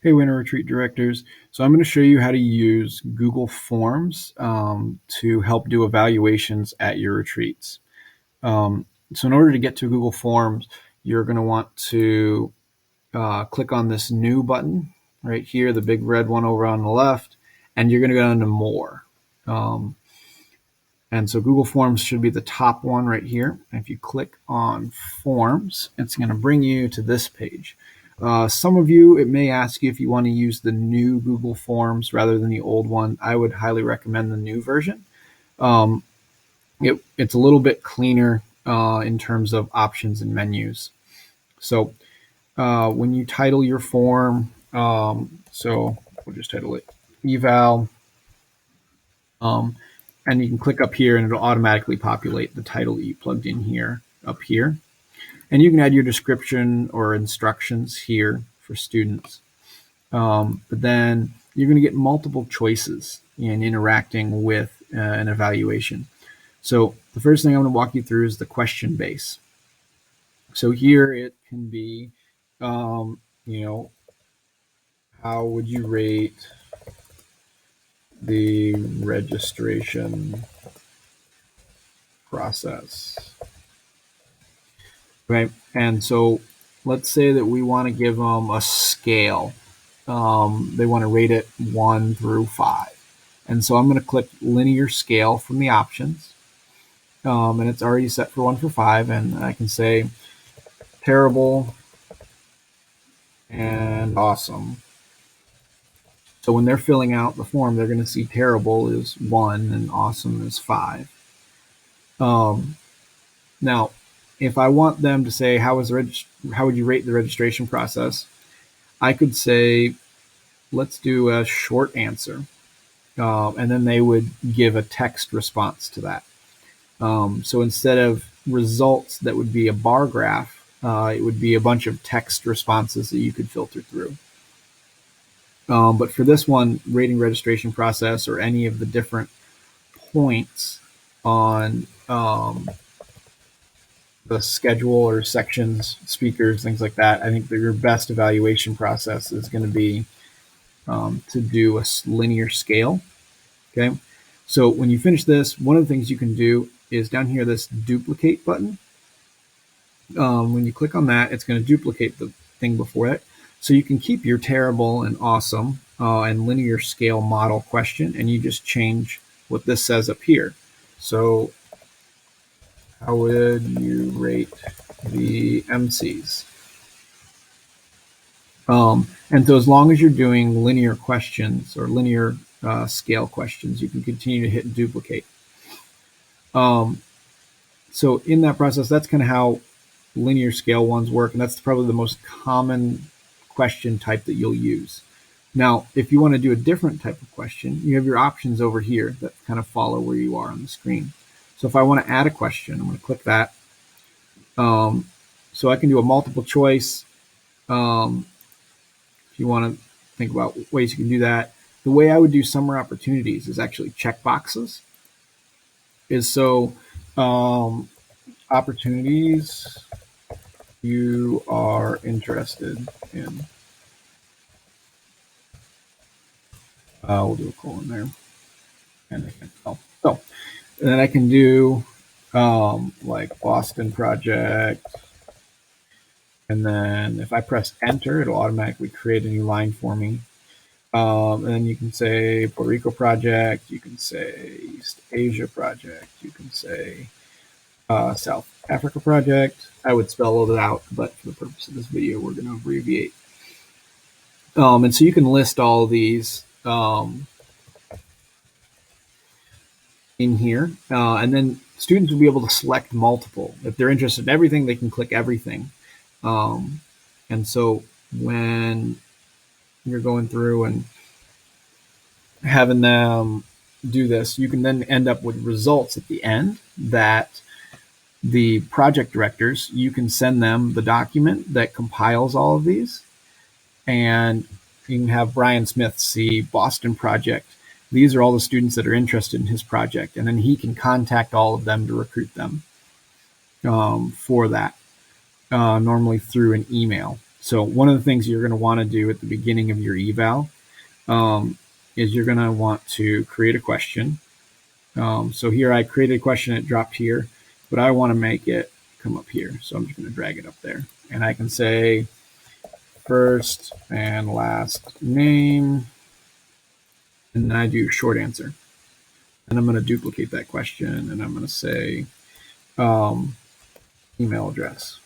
Hey, Winter Retreat Directors. So I'm going to show you how to use Google Forms to help do evaluations at your retreats. So in order to get to Google Forms, you're going to want to click on this New button right here, the big red one over on the left, and you're going to go down to More. And so Google Forms should be the top one right here. And if you click on Forms, it's going to bring you to this page. Some of you, it may ask you if you want to use the new Google Forms rather than the old one. I would highly recommend the new version. It's a little bit cleaner in terms of options and menus. So when you title your form, so we'll just title it eval, and you can click up here and it'll automatically populate the title that you plugged in here up here. And you can add your description or instructions here for students. But then you're going to get multiple choices in interacting with an evaluation. So the first thing I'm going to walk you through is the question base. So here it can be, how would you rate the registration process? Right. And so let's say that we want to give them a scale. They want to rate it 1 through 5. And so I'm going to click linear scale from the options. And it's already set for 1 through 5. And I can say terrible and awesome. So when they're filling out the form, they're going to see terrible is 1 and awesome is 5. Now, if I want them to say, how would you rate the registration process? I could say, let's do a short answer. And then they would give a text response to that. So instead of results that would be a bar graph, it would be a bunch of text responses that you could filter through. But for this one, rating registration process or any of the different points on the schedule or sections, speakers, things like that, I think that your best evaluation process is going to be to do a linear scale. Okay. So when you finish this, one of the things you can do is down here, this duplicate button. When you click on that, it's going to duplicate the thing before it. So you can keep your terrible and awesome and linear scale model question, and you just change what this says up here. So how would you rate the MCs? And so as long as you're doing linear questions or linear scale questions, you can continue to hit duplicate. So in that process, that's kind of how linear scale ones work, and that's probably the most common question type that you'll use. Now, if you want to do a different type of question, you have your options over here that kind of follow where you are on the screen. So if I want to add a question, I'm going to click that. So I can do a multiple choice. If you want to think about ways you can do that, the way I would do summer opportunities is actually check boxes. So opportunities you are interested in. We'll do a colon there. And then I can do like Boston Project. And then if I press enter, it'll automatically create a new line for me. And then you can say Puerto Rico Project. You can say East Asia Project. You can say South Africa Project. I would spell it out, but for the purpose of this video, we're going to abbreviate. And so you can list all these in here, and then students will be able to select multiple. If they're interested in everything, they can click everything. And so when you're going through and having them do this, you can then end up with results at the end that the project directors, you can send them the document that compiles all of these, and you can have Brian Smith see Boston Project. These are all the students that are interested in his project, and then he can contact all of them to recruit them for that, normally through an email. So one of the things you're going to want to do at the beginning of your eval is you're going to want to create a question. So here I created a question, it dropped here, but I want to make it come up here. So I'm just going to drag it up there. And I can say first and last name, and then I do short answer. And I'm going to duplicate that question, and I'm going to say email address.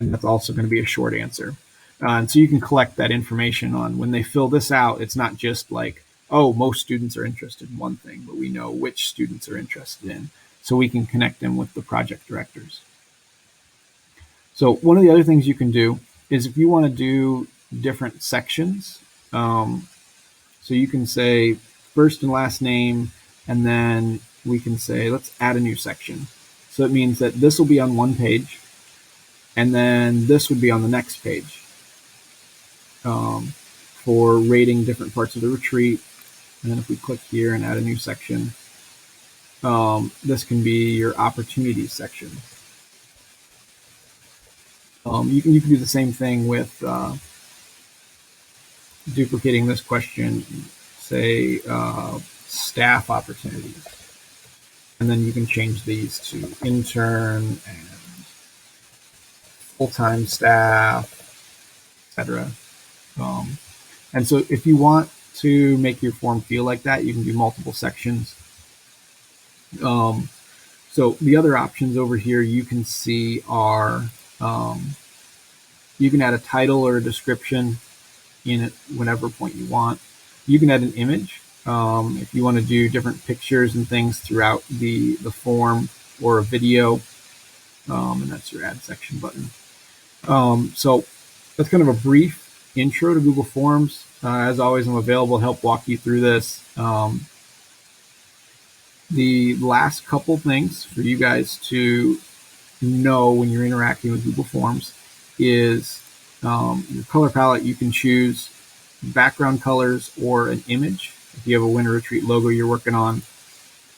And that's also going to be a short answer. And so you can collect that information on when they fill this out. It's not just like, oh, most students are interested in one thing, but we know which students are interested in. So we can connect them with the project directors. So one of the other things you can do is if you want to do different sections, so you can say first and last name, and then we can say, let's add a new section. So it means that this will be on one page, and then this would be on the next page for rating different parts of the retreat. And then if we click here and add a new section, this can be your opportunities section. You can do the same thing with duplicating this question, say staff opportunities. And then you can change these to intern and full-time staff, etc. And so if you want to make your form feel like that, you can do multiple sections. So the other options over here you can see are you can add a title or a description in it whenever point you want. You can add an image if you want to do different pictures and things throughout the form, or a video, and that's your add section button. So that's kind of a brief intro to Google Forms. As always, I'm available to help walk you through this. The last couple things for you guys to know when you're interacting with Google Forms is your color palette. You can choose background colors or an image. If you have a Winter Retreat logo you're working on,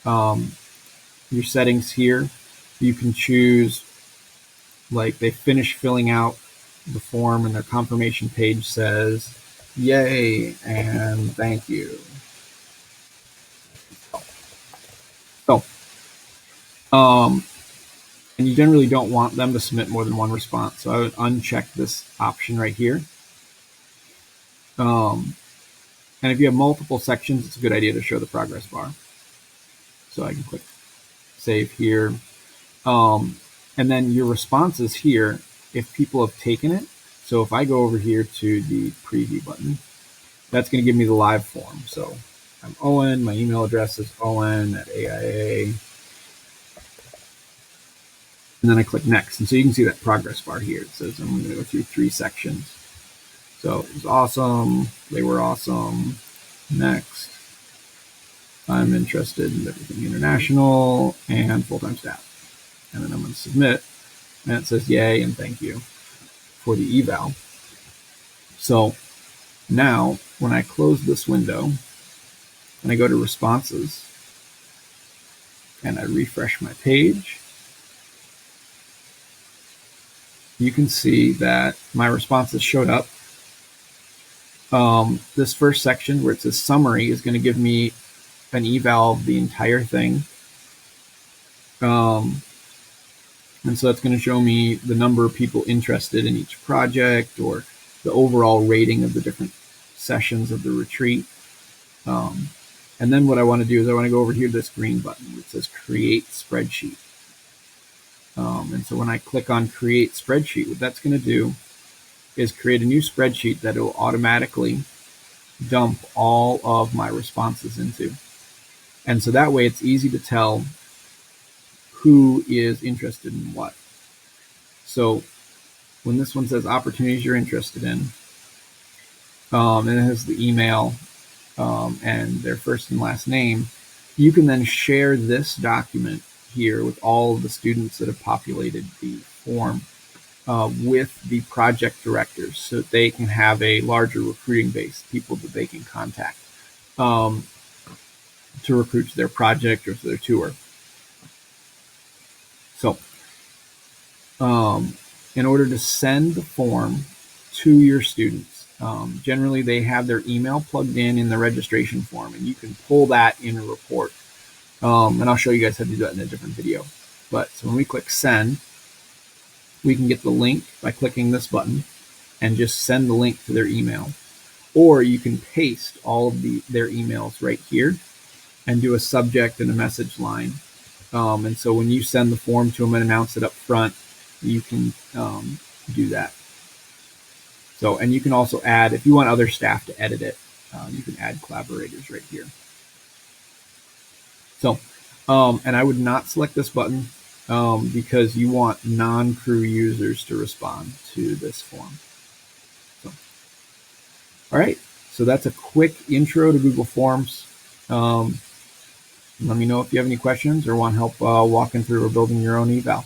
your settings here, you can choose, like, they finish filling out the form and their confirmation page says yay and thank you. So and you generally don't want them to submit more than one response, so I would uncheck this option right here. And if you have multiple sections, it's a good idea to show the progress bar. So I can click save here. And then your responses here, if people have taken it. So if I go over here to the preview button, that's going to give me the live form. So I'm Owen, my email address is owen@AIA. And then I click next. And so you can see that progress bar here. It says I'm going to go through 3 sections. So it was awesome. They were awesome. Next. I'm interested in everything international and full-time staff. And then I'm going to submit. And it says yay and thank you for the eval. So now when I close this window and I go to responses and I refresh my page, you can see that my responses showed up. This first section where it says summary is going to give me an eval of the entire thing. And so that's going to show me the number of people interested in each project, or the overall rating of the different sessions of the retreat. And then what I want to do is I want to go over here to this green button that says create spreadsheet. And so when I click on create spreadsheet, what that's going to do is create a new spreadsheet that it will automatically dump all of my responses into. And so that way it's easy to tell who is interested in what. So when this one says opportunities you're interested in, and it has the email and their first and last name, you can then share this document here with all of the students that have populated the form with the project directors, so that they can have a larger recruiting base, people that they can contact to recruit to their project or to their tour. So in order to send the form to your students. Generally, they have their email plugged in the registration form, and you can pull that in a report. And I'll show you guys how to do that in a different video. But so when we click send, we can get the link by clicking this button and just send the link to their email. Or you can paste all of their emails right here and do a subject and a message line. And so when you send the form to them and announce it up front, you can do that. So, and you can also add, if you want other staff to edit it, you can add collaborators right here. So, and I would not select this button because you want non-crew users to respond to this form. So, all right, so that's a quick intro to Google Forms. Let me know if you have any questions or want help walking through or building your own eval.